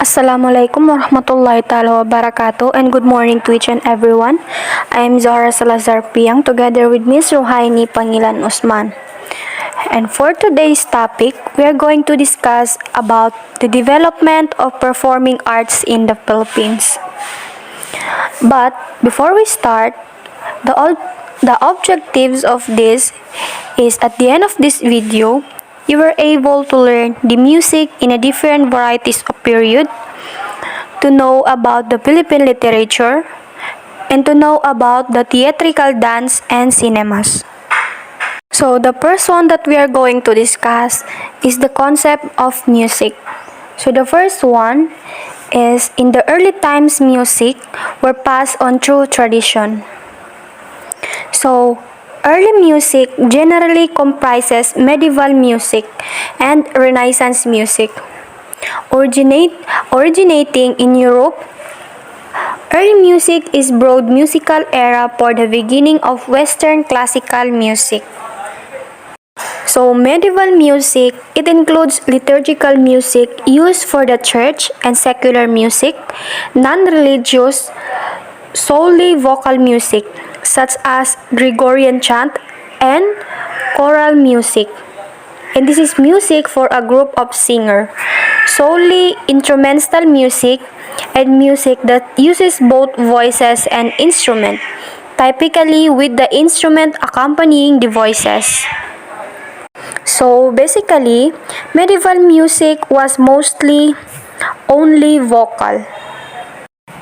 Assalamualaikum warahmatullahi ta'ala wabarakatuh, and good morning to each and everyone. I am Zahra Salazar Piang together with Ms. Ruhaini Pangilan Usman. And for today's topic, we are going to discuss about the development of performing arts in the Philippines. But before we start, the objectives of this is at the end of this video, you were able to learn the music in a different varieties of period, to know about the Philippine literature, and to know about the theatrical dance and cinemas. So the first one that we are going to discuss is the concept of music. So the first one is in the early times music were passed on through tradition. So early music generally comprises medieval music and Renaissance music. Originating in Europe, early music is broad musical era for the beginning of Western classical music. So medieval music, it includes liturgical music used for the church and secular music, non-religious, solely vocal music, such as Gregorian chant and choral music. And this is music for a group of singers, solely instrumental music, and music that uses both voices and instrument, typically with the instrument accompanying the voices. So basically, medieval music was mostly only vocal.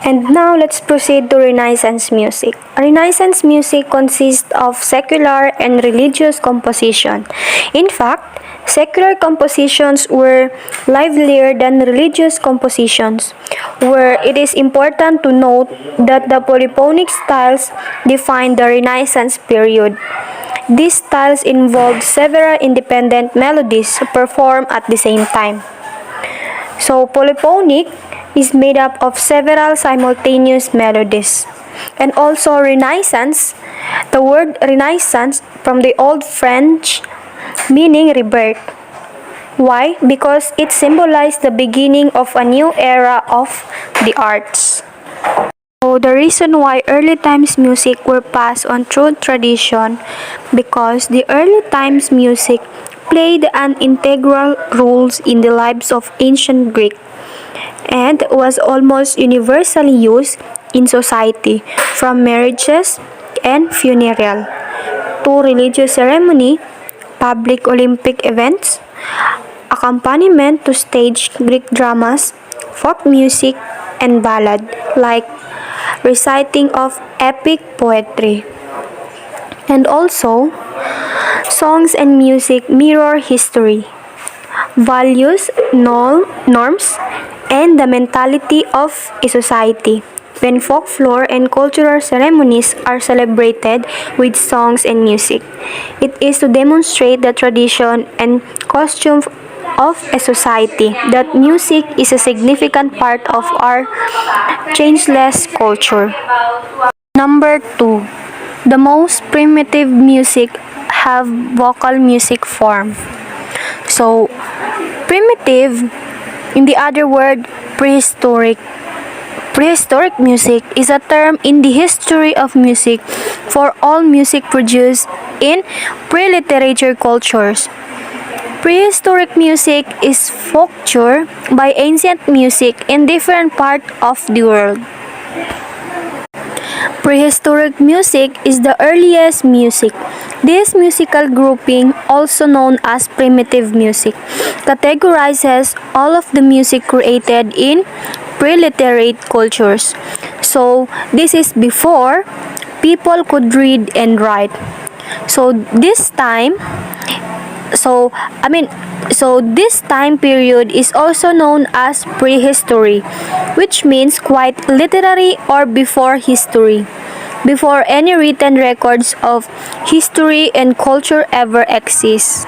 And now let's proceed to Renaissance music. Renaissance music consists of secular and religious composition. In fact, secular compositions were livelier than religious compositions, where it is important to note that the polyphonic styles define the Renaissance period. These styles involved several independent melodies performed at the same time. So polyphonic is made up of several simultaneous melodies. And also Renaissance, the word Renaissance from the Old French meaning rebirth. Why? Because it symbolized the beginning of a new era of the arts. So the reason why early times music were passed on through tradition, because the early times music played an integral role in the lives of ancient Greek and was almost universally used in society, from marriages and funeral to religious ceremony, public Olympic events, accompaniment to staged Greek dramas, folk music, and ballad like reciting of epic poetry. And also, songs and music mirror history, values, norms, and the mentality of a society. When folklore and cultural ceremonies are celebrated with songs and music, it is to demonstrate the tradition and costume of a society that music is a significant part of our changeless culture. Number 2. The most primitive music have vocal music form. So, primitive, in the other word, prehistoric. Prehistoric music is a term in the history of music for all music produced in pre-literature cultures. Prehistoric music is folklore by ancient music in different parts of the world. Prehistoric music is the earliest music. This musical grouping, also known as primitive music, categorizes all of the music created in pre-literate cultures. So, this is before people could read and write. So, this time period is also known as prehistory, which means quite literary or before history, before any written records of history and culture ever exist.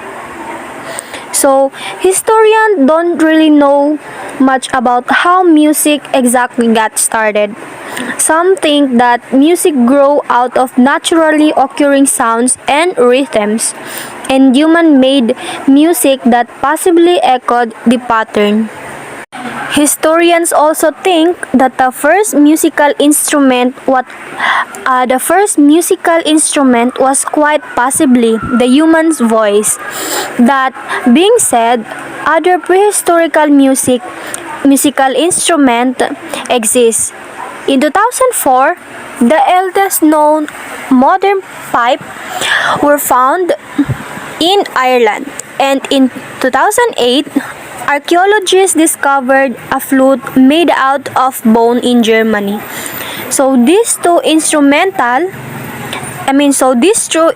So, historians don't really know much about how music exactly got started. Some think that music grew out of naturally occurring sounds and rhythms, and human-made music that possibly echoed the pattern. Historians also think that the first musical instrument was quite possibly the human's voice. That being said, other prehistorical musical instrument exists. In 2004, the eldest known modern pipe were found in Ireland, and in 2008, archaeologists discovered a flute made out of bone in Germany. So this true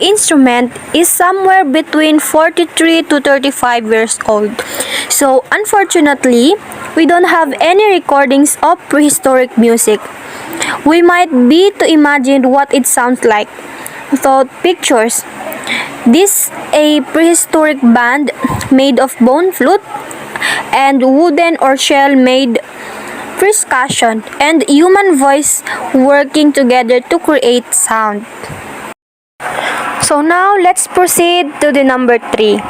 instrument is somewhere between 43 to 35 years old. So unfortunately, we don't have any recordings of prehistoric music. We might be to imagine what it sounds like without pictures. This a prehistoric band made of bone flute and wooden or shell made percussion and human voice working together to create sound. So now let's proceed to the number 3.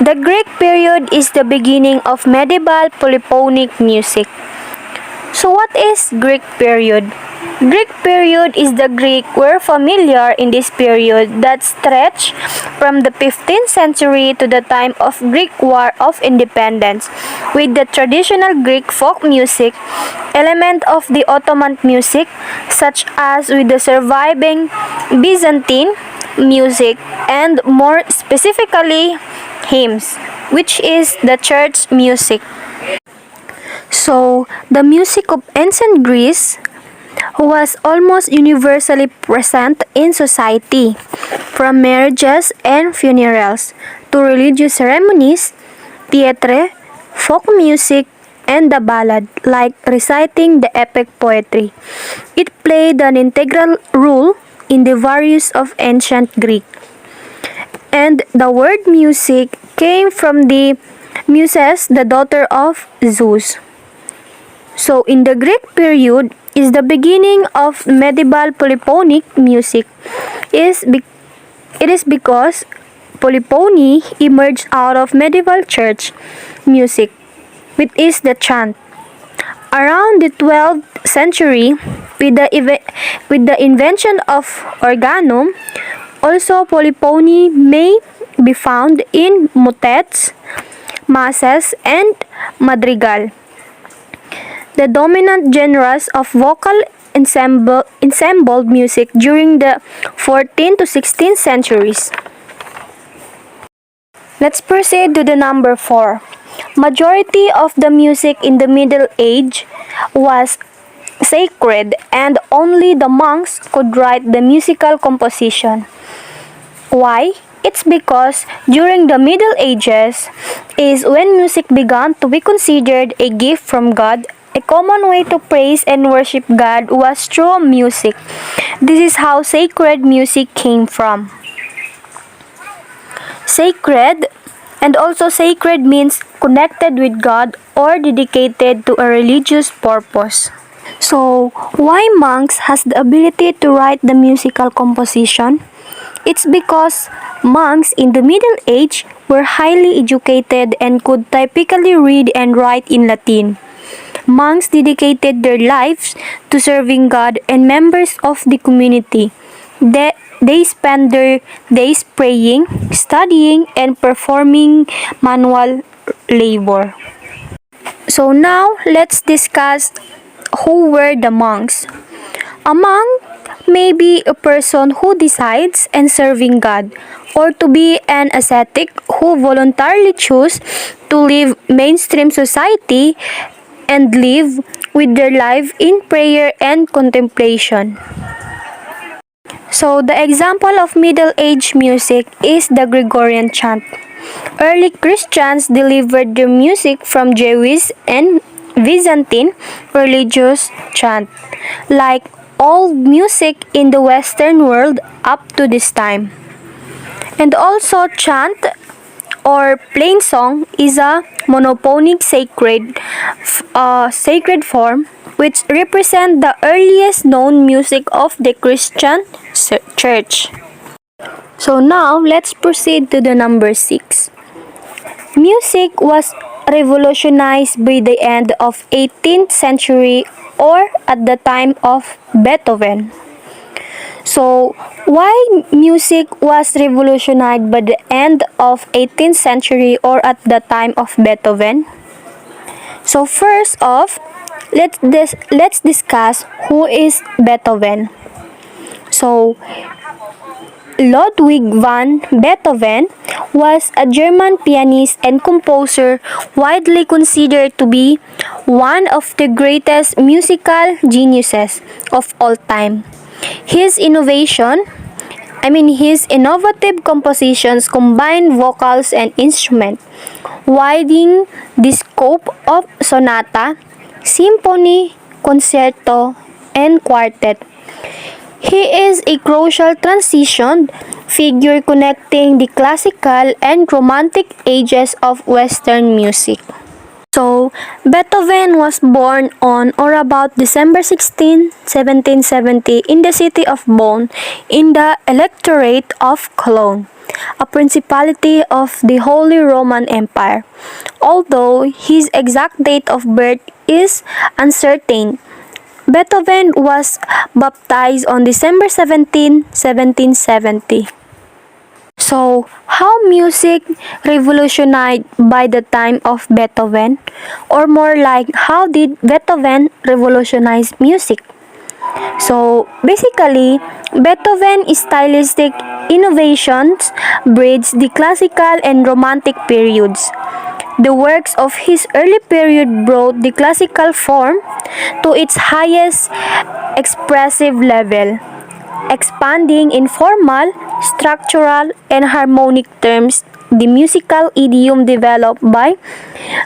The Greek period is the beginning of medieval polyphonic music. So what is Greek period? Greek period is the Greek we're familiar in this period that stretched from the 15th century to the time of Greek War of Independence, with the traditional Greek folk music, element of the Ottoman music, such as with the surviving Byzantine music, and more specifically, hymns, which is the church music. So, the music of ancient Greece was almost universally present in society, from marriages and funerals to religious ceremonies, theatre, folk music, and the ballad, like reciting the epic poetry. It played an integral role in the various of ancient Greek. And the word music came from the Muses, the daughter of Zeus. So, in the Greek period is the beginning of medieval polyphonic music. It is because polyphony emerged out of medieval church music, which is the chant. Around the 12th century, with the invention of organum, also polyphony may be found in motets, masses, and madrigal. The dominant genres of vocal ensembled music during the 14th to 16th centuries. Let's proceed to the number 4. Majority of the music in the Middle Age was sacred and only the monks could write the musical composition. Why? It's because during the Middle Ages is when music began to be considered a gift from God. A common way to praise and worship God was through music. This is how sacred music came from. Sacred, and also sacred means connected with God or dedicated to a religious purpose. So, why monks has the ability to write the musical composition? It's because monks in the Middle Age were highly educated and could typically read and write in Latin. Monks dedicated their lives to serving God and members of the community. They spend their days praying, studying, and performing manual labor. So now, let's discuss who were the monks. A monk may be a person who decides and serving God, or to be an ascetic who voluntarily choose to leave mainstream society and live with their life in prayer and contemplation. So, the example of Middle Age music is the Gregorian chant. Early Christians delivered their music from Jewish and Byzantine religious chant, like all music in the Western world up to this time. And also, chant or plain song is a monophonic sacred form which represent the earliest known music of the Christian church. So now let's proceed to the number 6. Music was revolutionized by the end of 18th century or at the time of Beethoven. So, why music was revolutionized by the end of 18th century or at the time of Beethoven? So, first off, let's discuss who is Beethoven. So, Ludwig van Beethoven was a German pianist and composer widely considered to be one of the greatest musical geniuses of all time. His his innovative compositions combine vocals and instrument, widening the scope of sonata, symphony, concerto, and quartet. He is a crucial transition figure connecting the classical and romantic ages of Western music. So, Beethoven was born on or about December 16, 1770 in the city of Bonn in the Electorate of Cologne, a principality of the Holy Roman Empire. Although his exact date of birth is uncertain, Beethoven was baptized on December 17, 1770. So, how music revolutionized by the time of Beethoven? Or more like, how did Beethoven revolutionize music? So, basically, Beethoven's stylistic innovations bridge the classical and romantic periods. The works of his early period brought the classical form to its highest expressive level, expanding in formal, structural, and harmonic terms the musical idiom developed by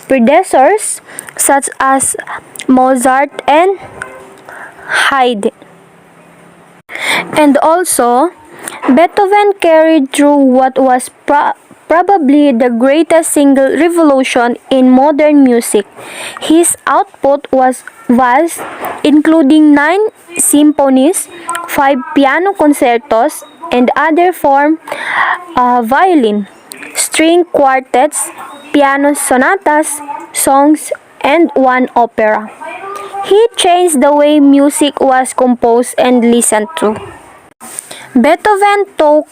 predecessors such as Mozart and Haydn. And also, Beethoven carried through what was probably the greatest single revolution in modern music. His output was vast, including 9 symphonies, 5 piano concertos, and other form violin, string quartets, piano sonatas, songs, and one opera. He changed the way music was composed and listened to. Beethoven took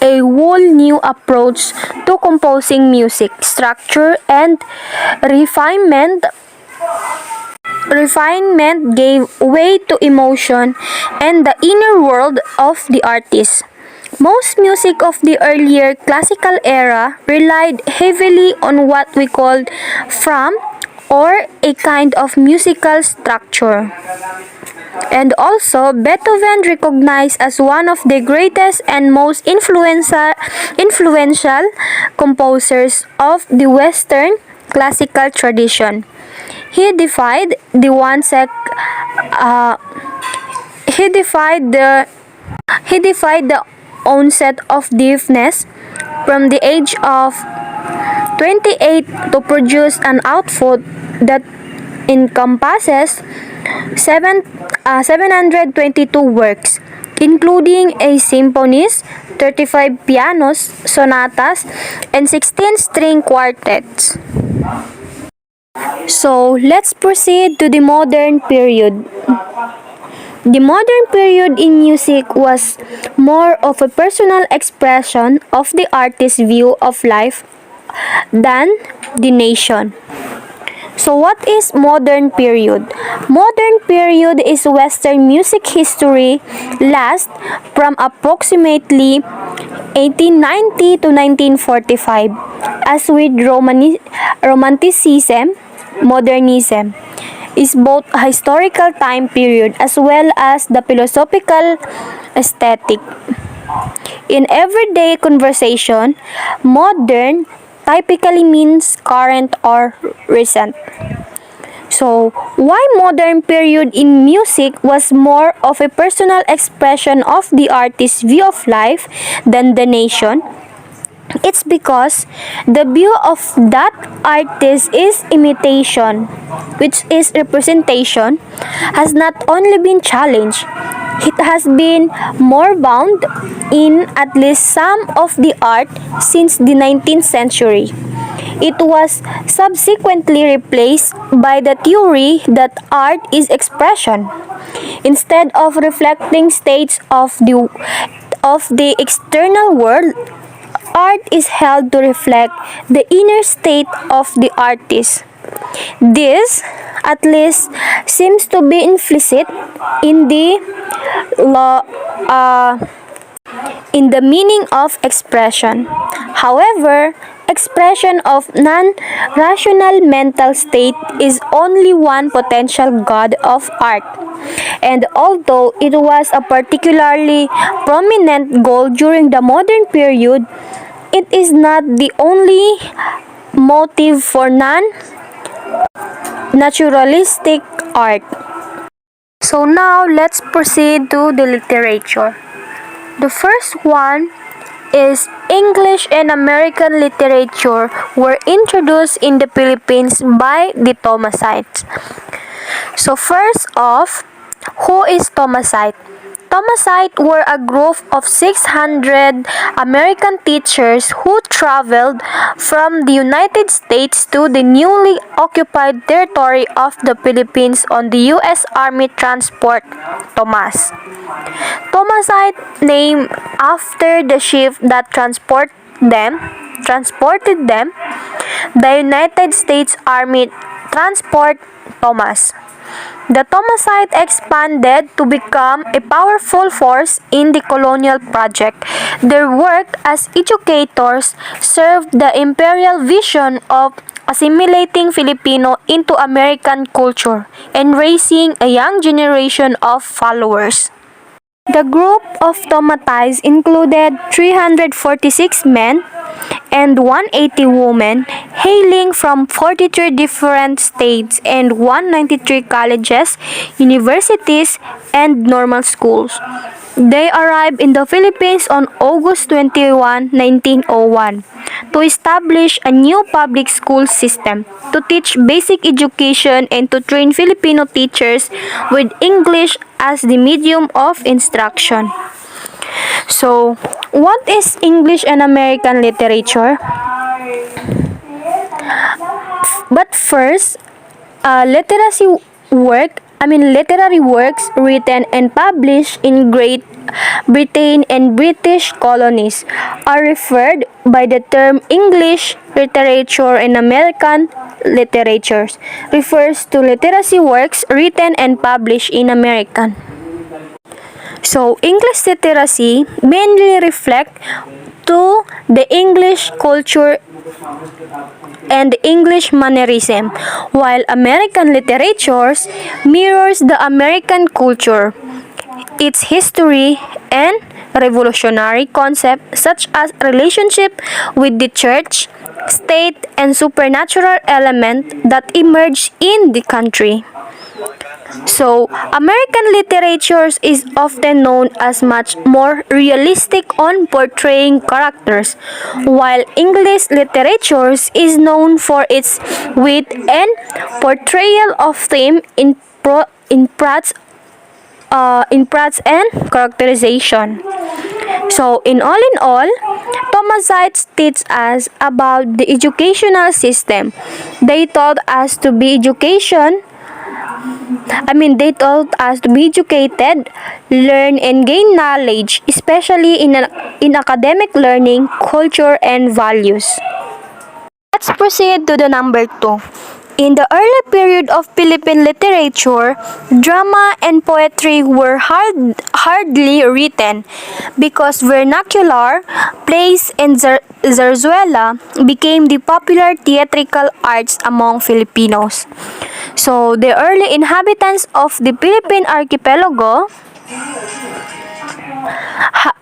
a whole new approach to composing music, structure and refinement. Refinement gave way to emotion and the inner world of the artist. Most music of the earlier classical era relied heavily on what we called from or a kind of musical structure. And also, Beethoven recognized as one of the greatest and most influential composers of the Western classical tradition. He defied the one sec. He defied the onset of deafness from the age of 28 to produce an output that encompasses 722 works, including a symphonies, 35 pianos, sonatas, and 16 string quartets. So, let's proceed to the modern period. The modern period in music was more of a personal expression of the artist's view of life than the nation. So what is modern period? Modern period is Western music history last from approximately 1890 to 1945. As with Romanticism, modernism is both a historical time period as well as the philosophical aesthetic. In everyday conversation, modern typically means current or recent. So, why modern period in music was more of a personal expression of the artist's view of life than the nation? It's because the view of that artist is imitation, which is representation, has not only been challenged, it has been more bound in at least some of the art since the 19th century. It was subsequently replaced by the theory that art is expression. Instead of reflecting states of the external world, art is held to reflect the inner state of the artist. This, at least, seems to be implicit in the law, in the meaning of expression. However, expression of non-rational mental state is only one potential god of art. And although it was a particularly prominent goal during the modern period, it is not the only motive for non-naturalistic art. So now let's proceed to the literature. The first one is English and American literature were introduced in the Philippines by the Thomasites. So first off, who is Thomasite? Thomasite were a group of 600 American teachers who traveled from the United States to the newly occupied territory of the Philippines on the U.S. Army transport Thomas. Thomasite named after the ship that transported them, the United States Army Transport Thomas. The Thomasite expanded to become a powerful force in the colonial project. Their work as educators served the imperial vision of assimilating Filipino into American culture and raising a young generation of followers. The group of Thomatites included 346 men and 180 women hailing from 43 different states and 193 colleges, universities, and normal schools. They arrived in the Philippines on August 21, 1901 to establish a new public school system, to teach basic education and to train Filipino teachers with English as the medium of instruction. So, what is English and American literature? But first, literary works written and published in Great Britain and British colonies are referred by the term English literature, and American literatures refers to literacy works written and published in American. So, English literacy mainly reflect to the English culture and English mannerism, while American literatures mirrors the American culture, its history, and revolutionary concepts such as relationship with the church, state, and supernatural element that emerged in the country. So, American literature is often known as much more realistic on portraying characters, while English literature is known for its wit and portrayal of theme in plots and characterization. So, in all, Thomasites teach us about the educational system. They taught us to be educated, learn and gain knowledge, especially in academic learning, culture, and values. Let's proceed to the number 2. In the early period of Philippine literature, drama and poetry were hardly written because vernacular plays and zarzuela became the popular theatrical arts among Filipinos. So, the early inhabitants of the Philippine archipelago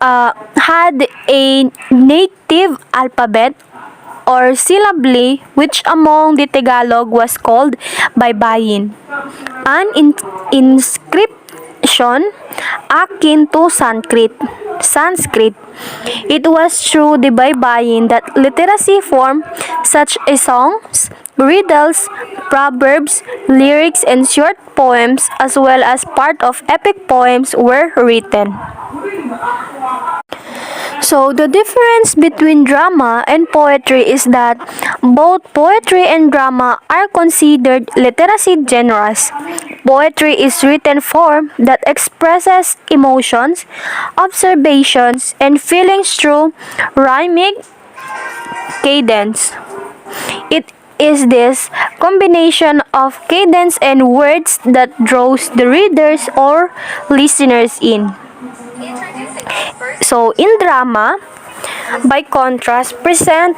had a native alphabet or syllabary, which among the Tagalog was called baybayin, an inscription akin to Sanskrit. It was through the baybayin that literacy formed such as songs, riddles, proverbs, lyrics, and short poems, as well as part of epic poems were written. So, the difference between drama and poetry is that both poetry and drama are considered literacy genres. Poetry is written form that expresses emotions, observations, and feelings through rhyming cadence. It is this combination of cadence and words that draws the readers or listeners in. So, in drama, by contrast, present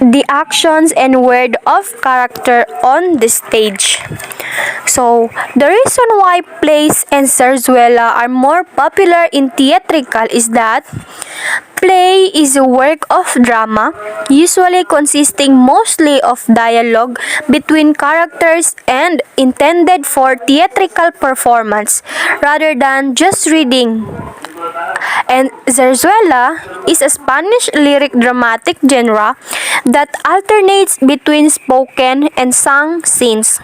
the actions and word of character on the stage. So, the reason why plays and zarzuela are more popular in theatrical is that play is a work of drama, usually consisting mostly of dialogue between characters and intended for theatrical performance rather than just reading. And zarzuela is a Spanish lyric dramatic genre that alternates between spoken and sung scenes.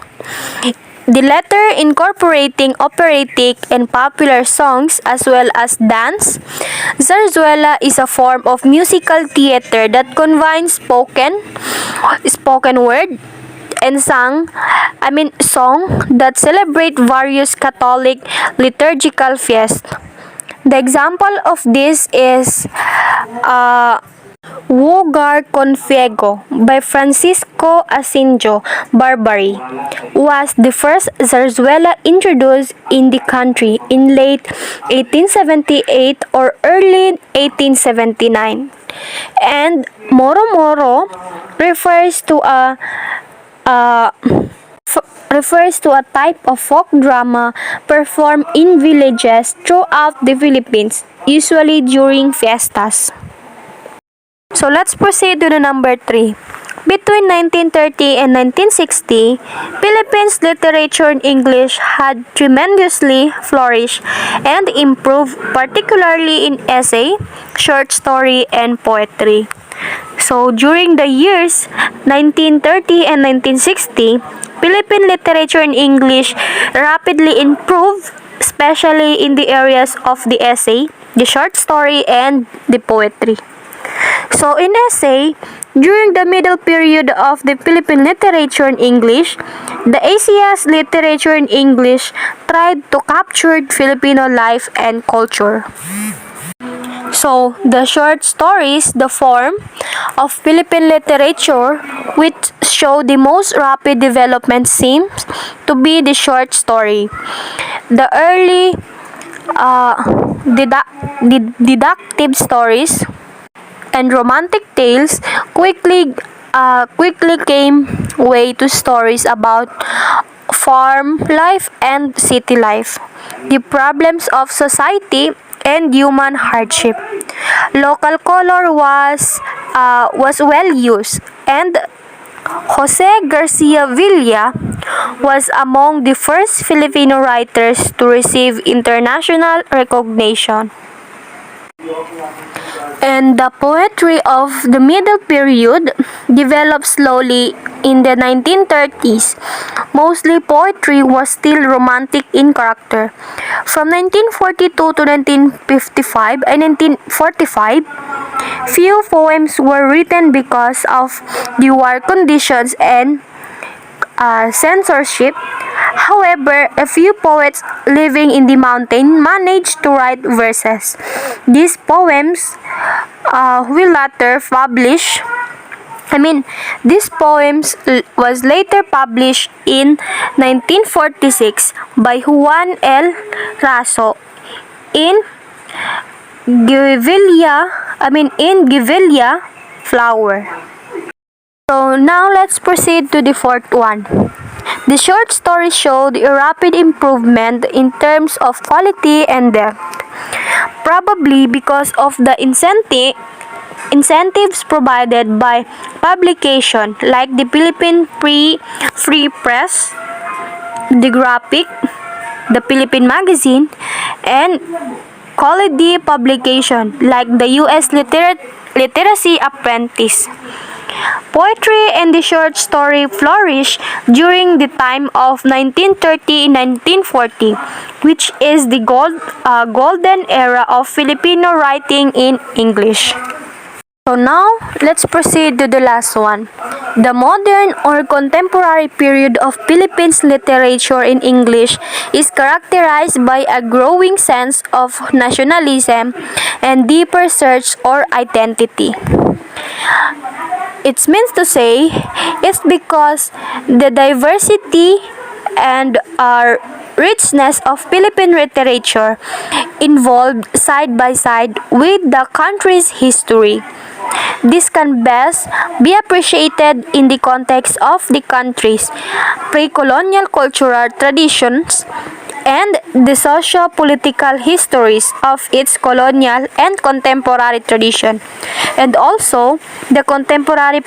The latter incorporating operatic and popular songs as well as dance. Zarzuela is a form of musical theater that combines spoken word and song that celebrate various Catholic liturgical feasts. The example of this is Wogar con Fuego by Francisco Asinjo Barbary was the first zarzuela introduced in the country in late 1878 or early 1879. And Moro Moro refers to a refers to a type of folk drama performed in villages throughout the Philippines, usually during fiestas. So let's proceed to the number 3. Between 1930 and 1960, Philippines literature in English had tremendously flourished and improved, particularly in essay, short story, and poetry. So during the years 1930 and 1960, Philippine literature in English rapidly improved, especially in the areas of the essay, the short story, and the poetry. So in essay, during the middle period of the Philippine literature in English, the ACS literature in English tried to capture Filipino life and culture. So, the short stories, the form of Philippine literature, which show the most rapid development seems to be the short story. The early deductive stories and romantic tales quickly came way to stories about farm life and city life, the problems of society and human hardship. Local color was well used, and Jose Garcia Villa was among the first Filipino writers to receive international recognition. And the poetry of the middle period developed slowly in the 1930s. Mostly poetry was still romantic in character. From 1942 to 1955 and 1945, few poems were written because of the war conditions and censorship. However, a few poets living in the mountain managed to write verses. These poems will later publish. These poems was later published in 1946 by Juan L. Raso in Givelia Flower. So now let's proceed to the fourth one. The short stories showed a rapid improvement in terms of quality and depth, probably because of the incentives provided by publication like the Philippine Free Press, the Graphic, the Philippine Magazine, and quality publication like the U.S. Literacy Apprentice. Poetry and the short story flourished during the time of 1930-1940, which is the golden era of Filipino writing in English. So now, let's proceed to the last one. The modern or contemporary period of Philippines literature in English is characterized by a growing sense of nationalism and deeper search or identity. It means to say, it's because the diversity and richness of Philippine literature involved side by side with the country's history. This can best be appreciated in the context of the country's pre-colonial cultural traditions and the socio-political histories of its colonial and contemporary tradition, and also the contemporary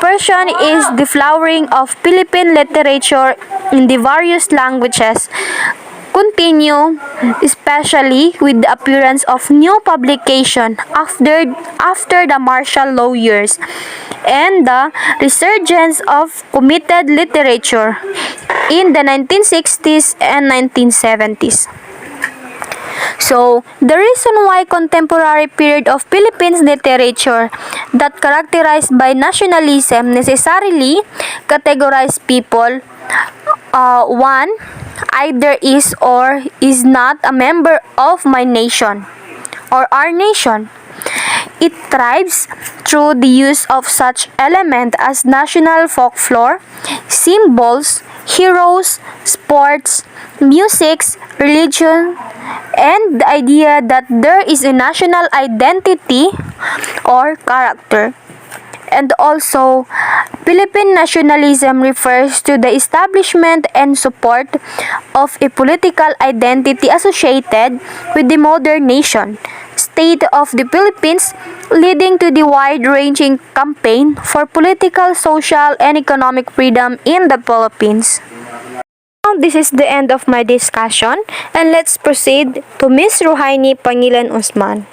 Persian is the flowering of Philippine literature in the various languages continue, especially with the appearance of new publication after the martial law years and the resurgence of committed literature in the 1960s and 1970s. So, the reason why contemporary period of Philippines literature that characterized by nationalism necessarily categorize people, one, either is or is not a member of my nation or our nation. It thrives through the use of such elements as national folklore, symbols, heroes, sports, music, religion, and the idea that there is a national identity or character. And also, Philippine nationalism refers to the establishment and support of a political identity associated with the modern nation state of the Philippines, leading to the wide-ranging campaign for political, social, and economic freedom in the Philippines. Now, this is the end of my discussion, and let's proceed to Ms. Rohaini Pangilan Usman.